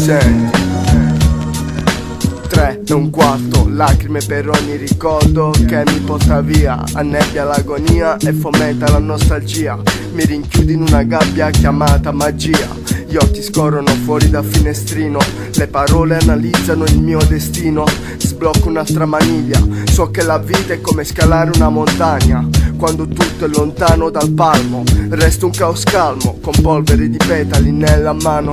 Senti 3 e un quarto, lacrime per ogni ricordo che mi porta via, annebbia l'agonia e fomenta la nostalgia. Mi rinchiudi in una gabbia chiamata magia, gli occhi scorrono fuori dal finestrino, le parole analizzano il mio destino. Sblocco un'altra maniglia, so che la vita è come scalare una montagna. Quando tutto è lontano dal palmo, resto un caos calmo, con polvere di petali nella mano.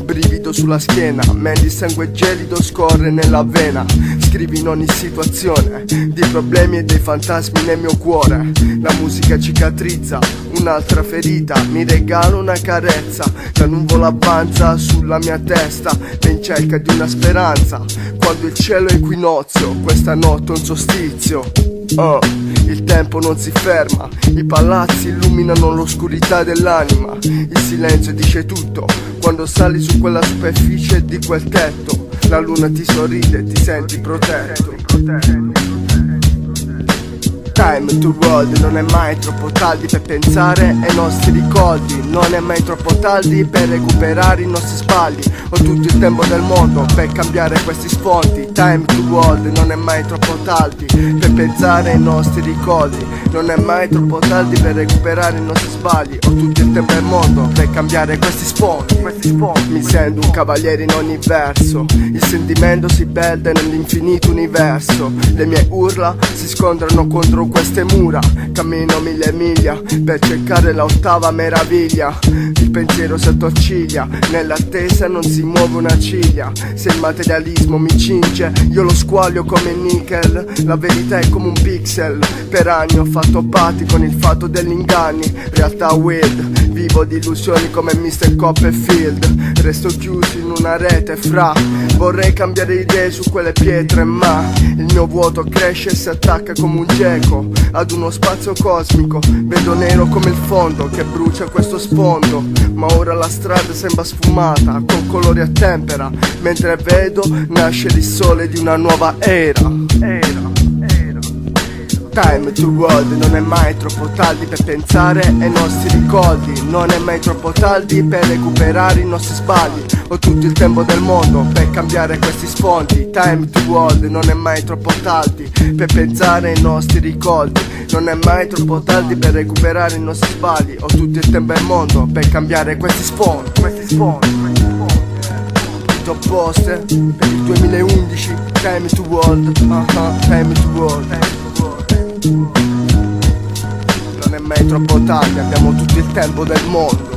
Brivido sulla schiena, mentre il sangue gelido scorre nella vena. Scrivi in ogni situazione di problemi e dei fantasmi nel mio cuore. La musica cicatrizza un'altra ferita, mi regala una carezza. La nuvola avanza sulla mia testa, in cerca di una speranza. Quando il cielo è equinozio, questa notte è un solstizio. Il tempo non si ferma, i palazzi illuminano l'oscurità dell'anima. Il silenzio dice tutto, quando sali su quella superficie di quel tetto. La luna ti sorride, ti senti protetto. Time to world, non è mai troppo tardi per pensare ai nostri ricordi. Non è mai troppo tardi per recuperare i nostri sbagli. Ho tutto il tempo del mondo per cambiare questi sfondi. Time to world, non è mai troppo tardi per pensare ai nostri ricordi. Non è mai troppo tardi per recuperare i nostri sbagli. Ho tutto il tempo del mondo per cambiare questi sfondi. Mi sento un cavaliere in ogni verso, il sentimento si perde nell'infinito universo. Le mie urla si scontrano contro queste mura, cammino 1000 miglia per cercare l'ottava meraviglia. Il pensiero si attorciglia, nell'attesa non si muove una ciglia. Se il materialismo mi cinge, io lo squaglio come nickel. La verità è come un pixel, per anni ho fatto patti con il fatto degli inganni. Realtà weird, vivo di illusioni come Mr. Copperfield. Resto chiuso in una rete fra, vorrei cambiare idee su quelle pietre, ma il mio vuoto cresce e si attacca come un geco ad uno spazio cosmico. Vedo nero come il fondo che brucia questo sfondo, ma ora la strada sembra sfumata con colori a tempera, mentre vedo nascere il sole di una nuova era. Time to world, non è mai troppo tardi per pensare ai nostri ricordi. Non è mai troppo tardi per recuperare i nostri sbagli. Ho tutto il tempo del mondo per cambiare questi sfondi. Time to world, non è mai troppo tardi per pensare ai nostri ricordi. Non è mai troppo tardi per recuperare i nostri sbagli. Ho tutto il tempo del mondo per cambiare questi sfondi. Top poster per il 2011. Time to world, time to world. Non è mai troppo tardi, abbiamo tutto il tempo del mondo.